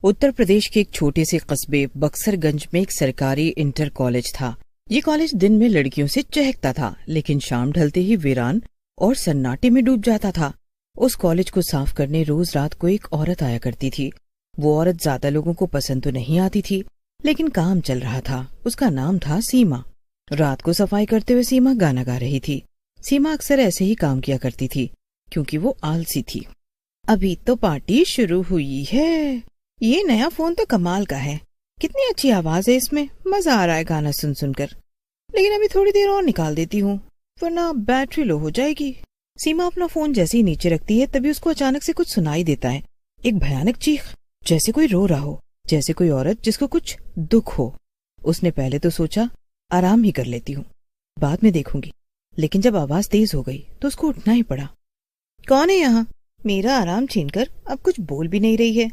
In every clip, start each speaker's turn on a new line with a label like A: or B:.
A: उत्तर प्रदेश के एक छोटे से कस्बे बक्सरगंज में एक सरकारी इंटर कॉलेज था। ये कॉलेज दिन में लड़कियों से चहकता था, लेकिन शाम ढलते ही वीरान और सन्नाटे में डूब जाता था। उस कॉलेज को साफ करने रोज रात को एक औरत आया करती थी। वो औरत ज्यादा लोगों को पसंद तो नहीं आती थी, लेकिन काम चल रहा था। उसका नाम था सीमा। रात को सफाई करते हुए सीमा गाना गा रही थी। सीमा अक्सर ऐसे ही काम किया करती थी, क्योंकि वो आलसी थी। अभी तो पार्टी शुरू हुई है। ये नया फोन तो कमाल का है। कितनी अच्छी आवाज है इसमें, मजा आ रहा है गाना सुन सुनकर। लेकिन अभी थोड़ी देर और निकाल देती हूँ, वरना बैटरी लो हो जाएगी। सीमा अपना फोन जैसे ही नीचे रखती है, तभी उसको अचानक से कुछ सुनाई देता है। एक भयानक चीख, जैसे कोई रो रहा हो, जैसे कोई औरत जिसको कुछ दुख हो। उसने पहले तो सोचा आराम ही कर लेती हूँ, बाद में देखूंगी, लेकिन जब आवाज तेज हो गई तो उसको उठना ही पड़ा। कौन है यहाँ? मेरा आराम छीनकर अब कुछ बोल भी नहीं रही है।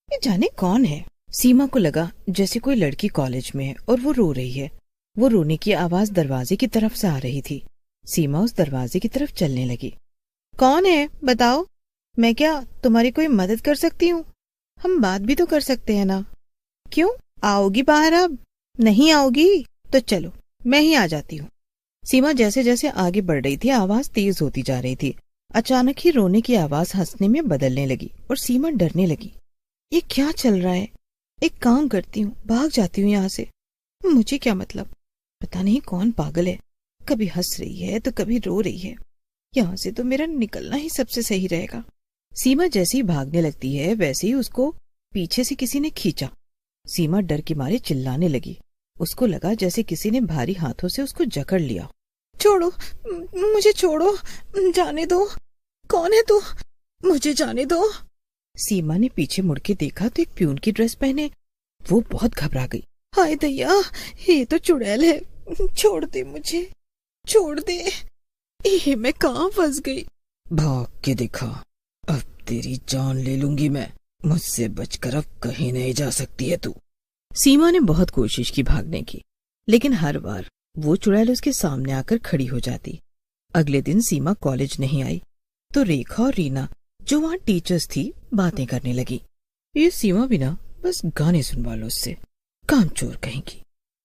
A: ये जाने कौन है? सीमा को लगा जैसे कोई लड़की कॉलेज में है और वो रो रही है। वो रोने की आवाज दरवाजे की तरफ से आ रही थी। सीमा उस दरवाजे की तरफ चलने लगी। कौन है बताओ, मैं क्या तुम्हारी कोई मदद कर सकती हूँ? हम बात भी तो कर सकते हैं ना। क्यों, आओगी बाहर? अब नहीं आओगी तो चलो मैं ही आ जाती हूँ। सीमा जैसे जैसे आगे बढ़ रही थी, आवाज तेज होती जा रही थी। अचानक ही रोने की आवाज हंसने में बदलने लगी और सीमा डरने लगी। ये क्या चल रहा है? एक काम करती हूँ, भाग जाती हूँ यहाँ से। मुझे क्या मतलब, पता नहीं कौन पागल है, कभी हंस रही है तो कभी रो रही है। यहाँ से तो मेरा निकलना ही सबसे सही रहेगा। सीमा जैसे ही भागने लगती है, वैसे ही उसको पीछे से किसी ने खींचा। सीमा डर के मारे चिल्लाने लगी। उसको लगा जैसे किसी ने भारी हाथों से उसको जकड़ लिया। छोड़ो, मुझे छोड़ो, जाने दो। कौन है तू? मुझे जाने दो। सीमा ने पीछे मुड़ के देखा तो एक प्यून की ड्रेस पहने वो बहुत घबरा गई। हाय दैया, ये तो चुड़ैल है। छोड़ दे मुझे, छोड़ दे। ये मैं कहाँ फंस गई?
B: भाग के दिखा, अब तेरी जान ले लूंगी मैं। मुझसे बचकर अब कहीं नहीं जा सकती है तू।
A: सीमा ने बहुत कोशिश की भागने की, लेकिन हर बार वो चुड़ैल उसके सामने आकर खड़ी हो जाती। अगले दिन सीमा कॉलेज नहीं आई तो रेखा और रीना, जो वहाँ टीचर्स थी, बातें करने लगी। ये सीमा बिना बस गाने सुनवा लो उससे, कामचोर कहेंगी,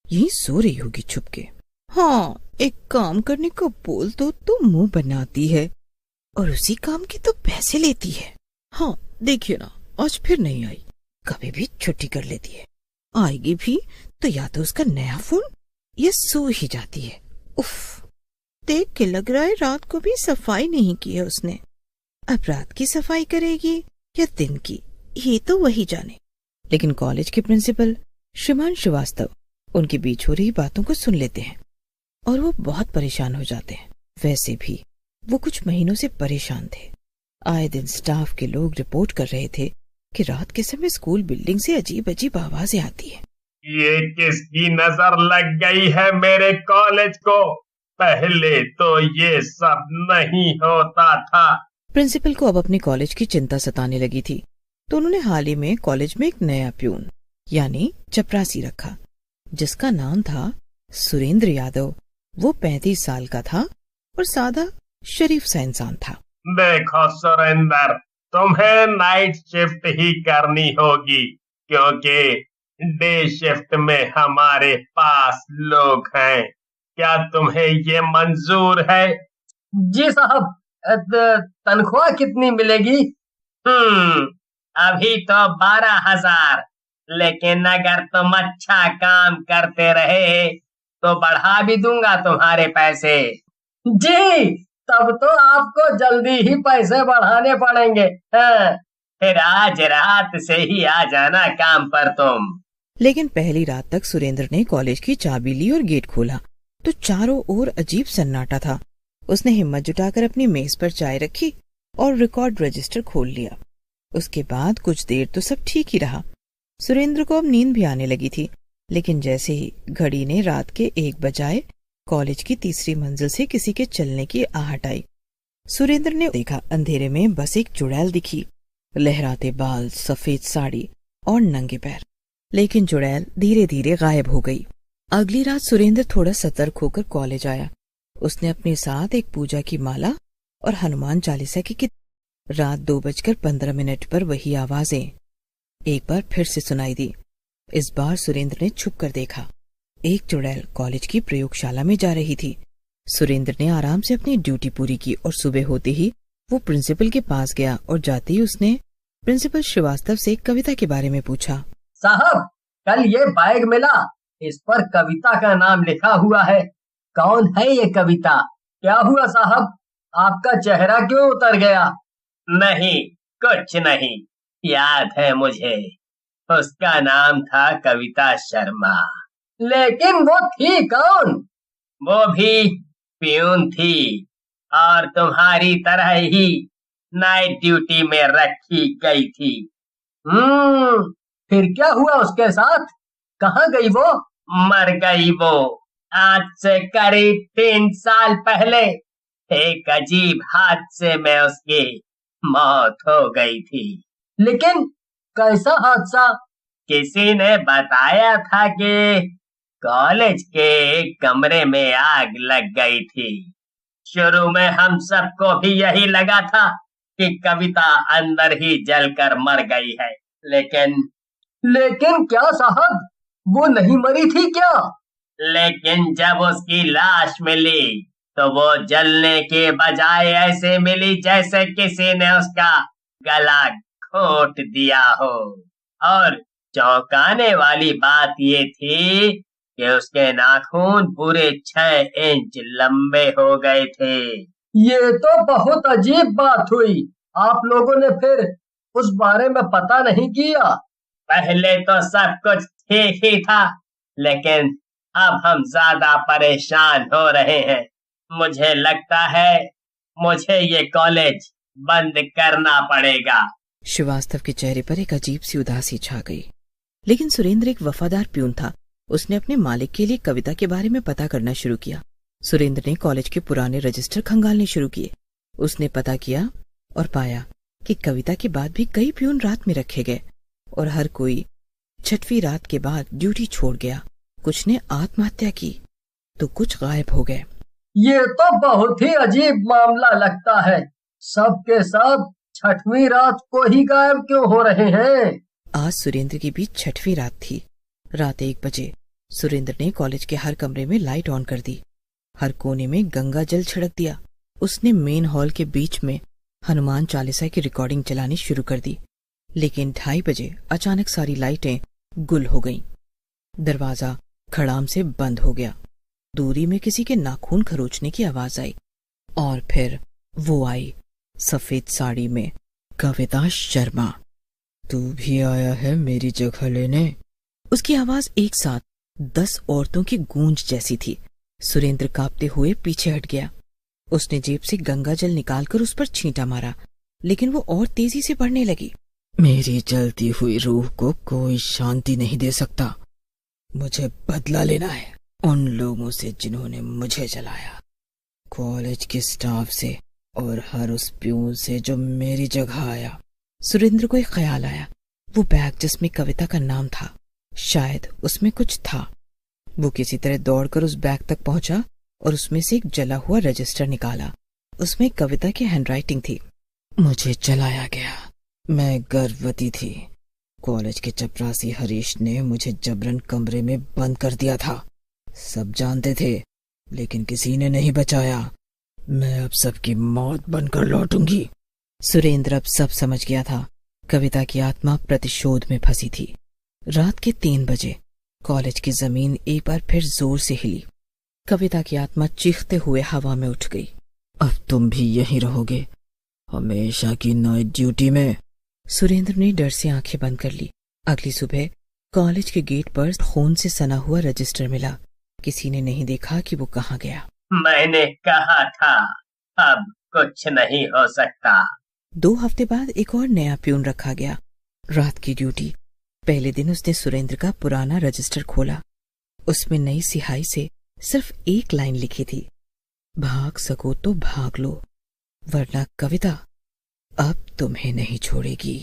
A: यही सो रही होगी छुप के। हाँ, एक काम करने को बोल तो मुंह बनाती है और उसी काम के तो पैसे लेती है। हाँ देखिए ना, आज फिर नहीं आई, कभी भी छुट्टी कर लेती है। आएगी भी तो या तो उसका नया फोन या सो ही जाती है। उफ, देख के लग रहा है रात को भी सफाई नहीं की है उसने। अब रात की सफाई करेगी या दिन की, ये तो वही जाने। लेकिन कॉलेज के प्रिंसिपल श्रीमान श्रीवास्तव उनके बीच हो रही बातों को सुन लेते हैं और वो बहुत परेशान हो जाते हैं। वैसे भी वो कुछ महीनों से परेशान थे। आए दिन स्टाफ के लोग रिपोर्ट कर रहे थे कि रात के समय स्कूल बिल्डिंग से अजीब अजीब आवाजें आती है।
C: ये किसकी नजर लग गई है मेरे कॉलेज को? पहले तो ये सब नहीं होता था।
A: प्रिंसिपल को अब अपने कॉलेज की चिंता सताने लगी थी, तो उन्होंने हाल ही में कॉलेज में एक नया प्यून यानी चपरासी रखा, जिसका नाम था सुरेंद्र यादव। वो 35 साल का था और सादा शरीफ सा इंसान था।
C: देखो सुरेंद्र, तुम्हें नाइट शिफ्ट ही करनी होगी, क्योंकि डे शिफ्ट में हमारे पास लोग हैं। क्या तुम्हें ये मंजूर है?
D: जी साहब। तनख्वाह कितनी मिलेगी?
C: अभी तो 12,000, लेकिन अगर तुम अच्छा काम करते रहे तो बढ़ा भी दूंगा तुम्हारे पैसे।
D: जी, तब तो आपको जल्दी ही पैसे बढ़ाने पड़ेंगे। हाँ।
C: फिर आज रात से ही आ जाना काम पर तुम।
A: लेकिन पहली रात तक सुरेंद्र ने कॉलेज की चाबी ली और गेट खोला तो चारों ओर अजीब सन्नाटा था। उसने हिम्मत जुटाकर अपनी मेज पर चाय रखी और रिकॉर्ड रजिस्टर खोल लिया। उसके बाद कुछ देर तो सब ठीक ही रहा। सुरेंद्र को अब नींद भी आने लगी थी, लेकिन जैसे ही घड़ी ने रात के 1 बजाए, कॉलेज की तीसरी मंजिल से किसी के चलने की आहट आई। सुरेंद्र ने देखा, अंधेरे में बस एक चुड़ैल दिखी, लहराते बाल, सफेद साड़ी और नंगे पैर। लेकिन चुड़ैल धीरे धीरे गायब हो गई। अगली रात सुरेंद्र थोड़ा सतर्क होकर कॉलेज आया। उसने अपने साथ एक पूजा की माला और हनुमान चालीसा की किताब। रात 2:15 पर वही आवाजें। एक बार फिर से सुनाई दी। इस बार सुरेंद्र ने छुप कर देखा। एक चुड़ैल कॉलेज की प्रयोगशाला में जा रही थी। सुरेंद्र ने आराम से अपनी ड्यूटी पूरी की और सुबह होते ही वो प्रिंसिपल के पास गया और जाते ही उसने प्रिंसिपल श्रीवास्तव से कविता के बारे में पूछा।
D: साहब, कल ये बैग मिला, इस पर कविता का नाम लिखा हुआ है। कौन है ये कविता? क्या हुआ साहब, आपका चेहरा क्यों उतर गया?
C: नहीं, कुछ नहीं, याद है मुझे। उसका नाम था कविता शर्मा।
D: लेकिन वो थी कौन?
C: वो भी प्यून थी और तुम्हारी तरह ही नाइट ड्यूटी में रखी गई थी।
D: फिर क्या हुआ उसके साथ? कहाँ गई वो?
C: मर गई वो। आज से करीब 3 साल पहले एक अजीब हादसे में उसकी मौत हो गई थी।
D: लेकिन कैसा हादसा?
C: किसी ने बताया था कि कॉलेज के एक कमरे में आग लग गई थी। शुरू में हम सबको भी यही लगा था कि कविता अंदर ही जलकर मर गई है,
D: लेकिन क्या साहब, वो नहीं मरी थी क्या?
C: लेकिन जब उसकी लाश मिली तो वो जलने के बजाय ऐसे मिली जैसे किसी ने उसका गला घोट दिया हो। और चौंकाने वाली बात ये थी कि उसके नाखून पूरे 6 इंच लंबे हो गए थे।
D: ये तो बहुत अजीब बात हुई। आप लोगों ने फिर उस बारे में पता नहीं किया?
C: पहले तो सब कुछ ठीक ही था, लेकिन अब हम ज्यादा परेशान हो रहे हैं। मुझे लगता है मुझे ये कॉलेज बंद करना पड़ेगा।
A: श्रीवास्तव के चेहरे पर एक अजीब सी उदासी छा गई। लेकिन सुरेंद्र एक वफादार प्यून था। उसने अपने मालिक के लिए कविता के बारे में पता करना शुरू किया। सुरेंद्र ने कॉलेज के पुराने रजिस्टर खंगालने शुरू किए। उसने पता किया और पाया कि कविता के बाद भी कई प्यून रात में रखे गए और हर कोई 6वीं रात के बाद ड्यूटी छोड़ गया। कुछ ने आत्महत्या की तो कुछ गायब हो गए।
D: ये तो बहुत ही अजीब मामला लगता है। सब के सब 6वीं रात को ही गायब क्यों हो रहे हैं?
A: आज सुरेंद्र की भी 6वीं रात थी। रात 1 बजे सुरेंद्र ने कॉलेज के हर कमरे में लाइट ऑन कर दी। हर कोने में गंगा जल छिड़क दिया। उसने मेन हॉल के बीच में हनुमान चालीसा की रिकॉर्डिंग चलानी शुरू कर दी। लेकिन 2:30 बजे अचानक सारी लाइटें गुल हो गईं। दरवाजा खड़ाम से बंद हो गया। दूरी में किसी के नाखून खरोचने की आवाज आई और फिर वो आई, सफेद साड़ी में कविता शर्मा।
B: तू भी आया है मेरी जगह लेने?
A: उसकी आवाज एक साथ 10 औरतों की गूंज जैसी थी। सुरेंद्र कांपते हुए पीछे हट गया। उसने जेब से गंगा जल निकालकर उस पर छींटा मारा, लेकिन वो और तेजी से बढ़ने लगी।
B: मेरी जलती हुई रूह को कोई शांति नहीं दे सकता। मुझे बदला लेना है उन लोगों से जिन्होंने मुझे जलाया, कॉलेज के स्टाफ से और हर उस प्यून से जो मेरी जगह आया।
A: सुरेंद्र को एक ख्याल आया। वो बैग जिसमें कविता का नाम था, शायद उसमें कुछ था। वो किसी तरह दौड़कर उस बैग तक पहुंचा और उसमें से एक जला हुआ रजिस्टर निकाला। उसमें कविता की हैंडराइटिंग थी।
B: मुझे जलाया गया। मैं गर्भवती थी। कॉलेज के चपरासी हरीश ने मुझे जबरन कमरे में बंद कर दिया था। सब जानते थे, लेकिन किसी ने नहीं बचाया। मैं अब सबकी मौत बनकर लौटूंगी।
A: सुरेंद्र अब सब समझ गया था। कविता की आत्मा प्रतिशोध में फंसी थी। रात के 3 बजे कॉलेज की जमीन एक बार फिर जोर से हिली। कविता की आत्मा चीखते हुए हवा में उठ गई।
B: अब तुम भी यहीं रहोगे, हमेशा की नाइट ड्यूटी में।
A: सुरेंद्र ने डर से आंखें बंद कर ली। अगली सुबह कॉलेज के गेट पर खून से सना हुआ रजिस्टर मिला। किसी ने नहीं देखा कि वो कहाँ गया।
C: मैंने कहा था अब कुछ नहीं हो सकता।
A: 2 हफ्ते बाद एक और नया प्यून रखा गया। रात की ड्यूटी। पहले दिन उसने सुरेंद्र का पुराना रजिस्टर खोला। उसमें नई सिहाई से सिर्फ एक लाइन लिखी थी, भाग सको तो भाग लो, वरना कविता अब तुम्हें नहीं छोड़ेगी।